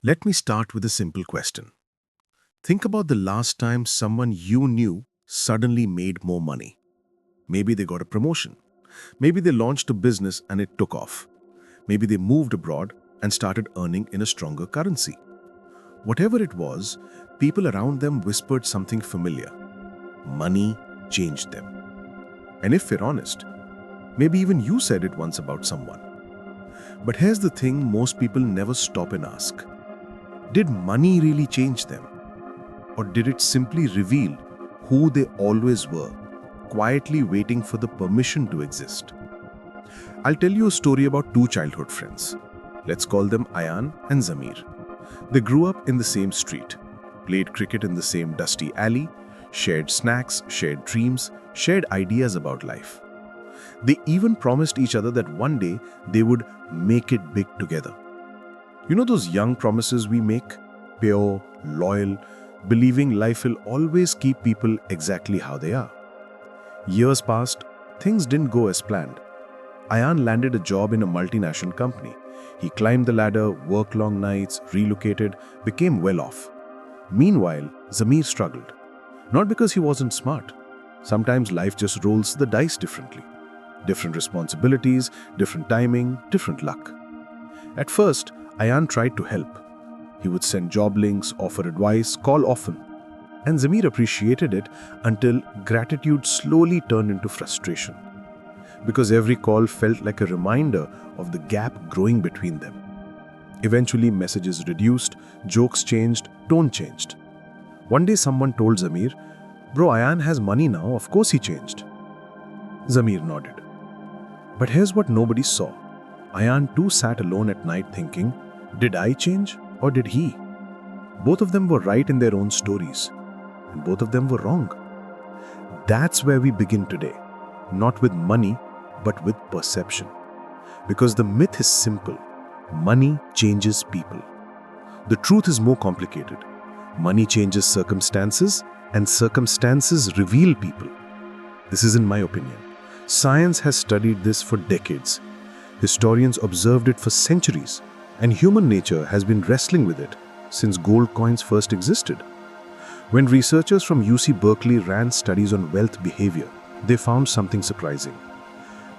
Let me start with a simple question. Think about the last time someone you knew suddenly made more money. Maybe they got a promotion. Maybe they launched a business and it took off. Maybe they moved abroad and started earning in a stronger currency. Whatever it was, people around them whispered something familiar. Money changed them. And if we're honest, maybe even you said it once about someone. But here's the thing most people never stop and ask. Did money really change them? Or did it simply reveal who they always were, quietly waiting for the permission to exist? I'll tell you a story about two childhood friends. Let's call them Ayan and Zamir. They grew up in the same street, played cricket in the same dusty alley, shared snacks, shared dreams, shared ideas about life. They even promised each other that one day they would make it big together. You know those young promises we make? Pure, loyal, believing life will always keep people exactly how they are. Years passed, things didn't go as planned. Ayan landed a job in a multinational company. He climbed the ladder, worked long nights, relocated, became well off. Meanwhile, Zamir struggled. Not because he wasn't smart. Sometimes life just rolls the dice differently. Different responsibilities, different timing, different luck. At first, Ayan tried to help. He would send job links, offer advice, call often. And Zamir appreciated it until gratitude slowly turned into frustration. Because every call felt like a reminder of the gap growing between them. Eventually, messages reduced, jokes changed, tone changed. One day someone told Zamir, "Bro, Ayan has money now, of course he changed." Zamir nodded. But here's what nobody saw. Ayan too sat alone at night thinking, did I change or did he? Both of them were right in their own stories, and both of them were wrong. That's where we begin today, not with money, but with perception. Because the myth is simple. Money changes people. The truth is more complicated. Money changes circumstances, and circumstances reveal people. This isn't my opinion. Science has studied this for decades. Historians observed it for centuries, and human nature has been wrestling with it since gold coins first existed. When researchers from UC Berkeley ran studies on wealth behavior, they found something surprising.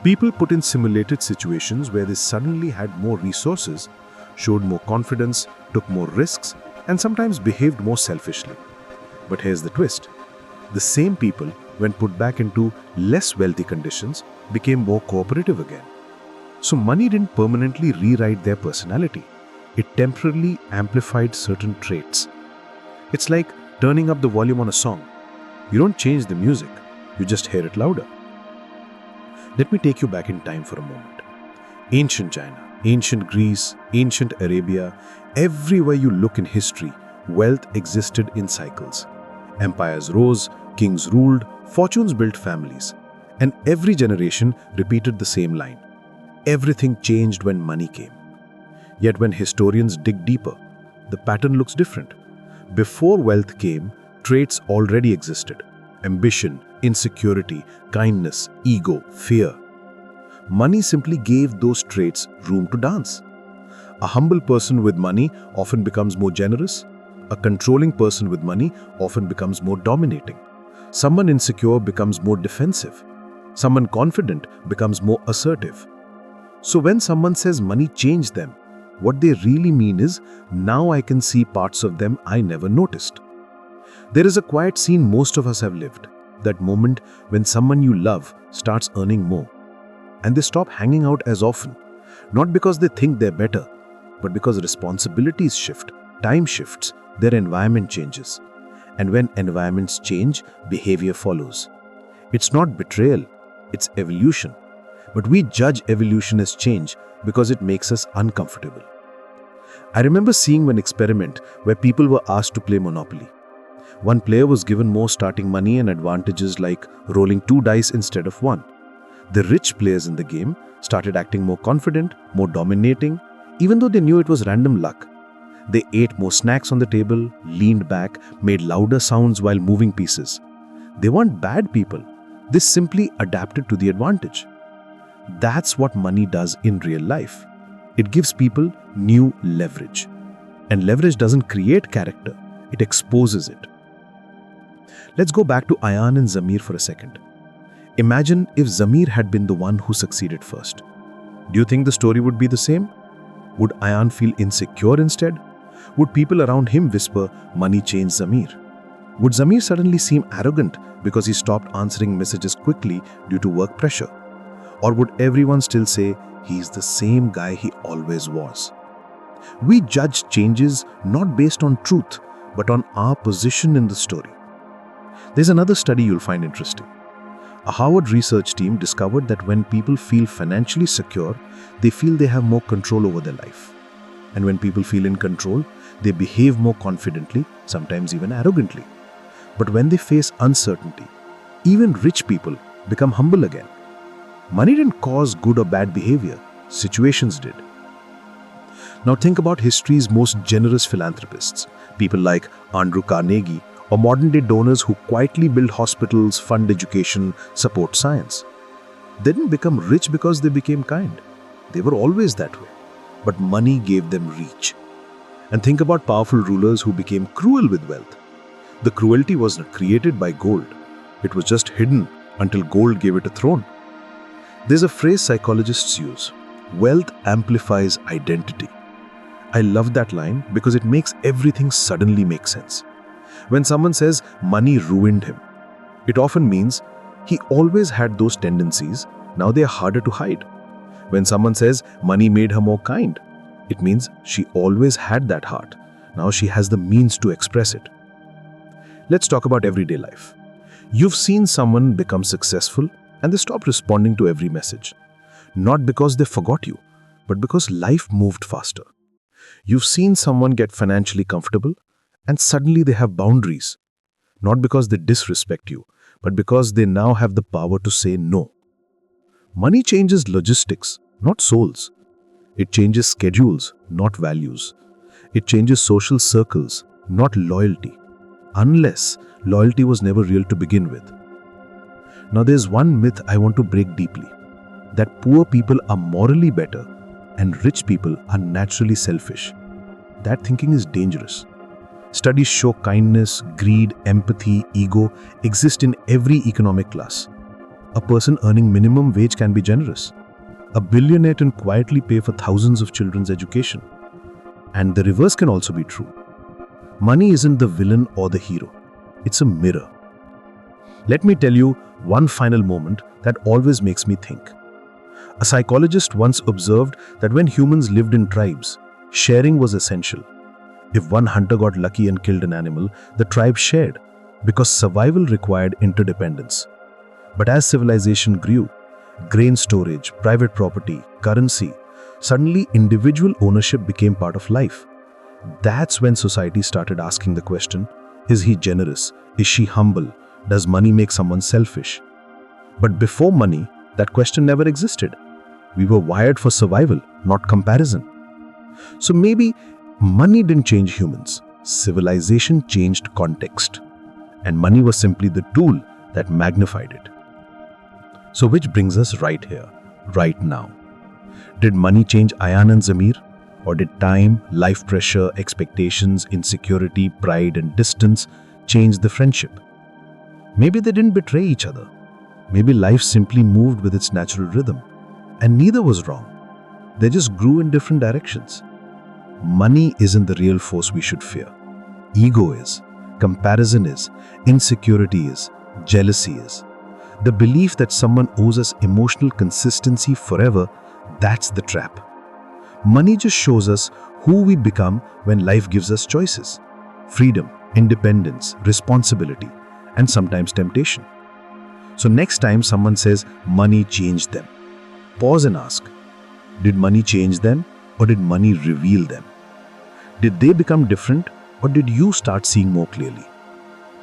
People put in simulated situations where they suddenly had more resources, showed more confidence, took more risks, and sometimes behaved more selfishly. But here's the twist. The same people, when put back into less wealthy conditions, became more cooperative again. So money didn't permanently rewrite their personality. It temporarily amplified certain traits. It's like turning up the volume on a song. You don't change the music, you just hear it louder. Let me take you back in time for a moment. Ancient China, ancient Greece, ancient Arabia, everywhere you look in history, wealth existed in cycles. Empires rose, kings ruled, fortunes built families. And every generation repeated the same line. Everything changed when money came. Yet when historians dig deeper, the pattern looks different. Before wealth came, traits already existed. Ambition, insecurity, kindness, ego, fear. Money simply gave those traits room to dance. A humble person with money often becomes more generous. A controlling person with money often becomes more dominating. Someone insecure becomes more defensive. Someone confident becomes more assertive. So when someone says money changed them, what they really mean is, now I can see parts of them I never noticed. There is a quiet scene most of us have lived. That moment when someone you love starts earning more. And they stop hanging out as often. Not because they think they're better, but because responsibilities shift, time shifts, their environment changes. And when environments change, behavior follows. It's not betrayal, it's evolution. But we judge evolution as change because it makes us uncomfortable. I remember seeing one experiment where people were asked to play Monopoly. One player was given more starting money and advantages like rolling 2 dice instead of 1. The rich players in the game started acting more confident, more dominating, even though they knew it was random luck. They ate more snacks on the table, leaned back, made louder sounds while moving pieces. They weren't bad people. They simply adapted to the advantage. That's what money does in real life. It gives people new leverage. And leverage doesn't create character, it exposes it. Let's go back to Ayan and Zamir for a second. Imagine if Zamir had been the one who succeeded first. Do you think the story would be the same? Would Ayan feel insecure instead? Would people around him whisper, "Money changed Zamir"? Would Zamir suddenly seem arrogant because he stopped answering messages quickly due to work pressure? Or would everyone still say, "He's the same guy he always was"? We judge changes not based on truth, but on our position in the story. There's another study you'll find interesting. A Harvard research team discovered that when people feel financially secure, they feel they have more control over their life. And when people feel in control, they behave more confidently, sometimes even arrogantly. But when they face uncertainty, even rich people become humble again. Money didn't cause good or bad behavior, situations did. Now think about history's most generous philanthropists, people like Andrew Carnegie, or modern-day donors who quietly build hospitals, fund education, support science. They didn't become rich because they became kind. They were always that way. But money gave them reach. And think about powerful rulers who became cruel with wealth. The cruelty was not created by gold. It was just hidden until gold gave it a throne. There's a phrase psychologists use: wealth amplifies identity. I love that line because it makes everything suddenly make sense. When someone says money ruined him, it often means he always had those tendencies, now they are harder to hide. When someone says money made her more kind, it means she always had that heart, now she has the means to express it. Let's talk about everyday life. You've seen someone become successful and they stop responding to every message. Not because they forgot you, but because life moved faster. You've seen someone get financially comfortable and suddenly they have boundaries. Not because they disrespect you, but because they now have the power to say no. Money changes logistics, not souls. It changes schedules, not values. It changes social circles, not loyalty. Unless loyalty was never real to begin with. Now there's one myth I want to break deeply, that poor people are morally better and rich people are naturally selfish. That thinking is dangerous. Studies show kindness, greed, empathy, ego exist in every economic class. A person earning minimum wage can be generous. A billionaire can quietly pay for thousands of children's education. And the reverse can also be true. Money isn't the villain or the hero. It's a mirror. Let me tell you one final moment that always makes me think. A psychologist once observed that when humans lived in tribes, sharing was essential. If one hunter got lucky and killed an animal, the tribe shared because survival required interdependence. But as civilization grew, grain storage, private property, currency, suddenly individual ownership became part of life. That's when society started asking the question, is he generous? Is she humble? Does money make someone selfish? But before money, that question never existed. We were wired for survival, not comparison. So maybe money didn't change humans. Civilization changed context. And money was simply the tool that magnified it. So which brings us right here, right now. Did money change Ayan and Zamir? Or did time, life pressure, expectations, insecurity, pride, and distance change the friendship? Maybe they didn't betray each other. Maybe life simply moved with its natural rhythm. And neither was wrong. They just grew in different directions. Money isn't the real force we should fear. Ego is. Comparison is. Insecurity is. Jealousy is. The belief that someone owes us emotional consistency forever, that's the trap. Money just shows us who we become when life gives us choices. Freedom, independence, responsibility, and sometimes temptation. So next time someone says money changed them, pause and ask, did money change them or did money reveal them? Did they become different or did you start seeing more clearly?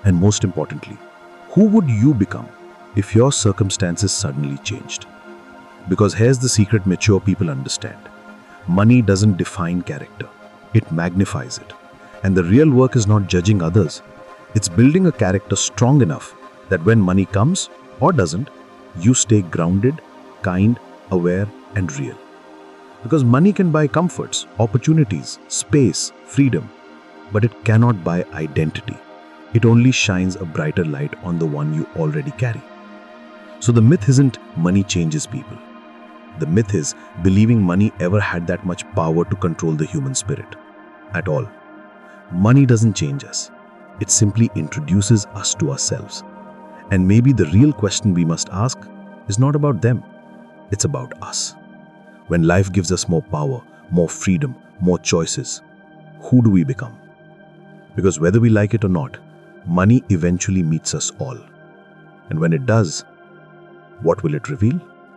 And most importantly, who would you become if your circumstances suddenly changed? Because here's the secret mature people understand. Money doesn't define character. It magnifies it. And the real work is not judging others. It's building a character strong enough that when money comes or doesn't, you stay grounded, kind, aware, and real. Because money can buy comforts, opportunities, space, freedom, but it cannot buy identity. It only shines a brighter light on the one you already carry. So the myth isn't money changes people. The myth is believing money ever had that much power to control the human spirit. At all. Money doesn't change us. It simply introduces us to ourselves. And maybe the real question we must ask is not about them. It's about us. When life gives us more power, more freedom, more choices, who do we become? Because whether we like it or not, money eventually meets us all. And when it does, what will it reveal?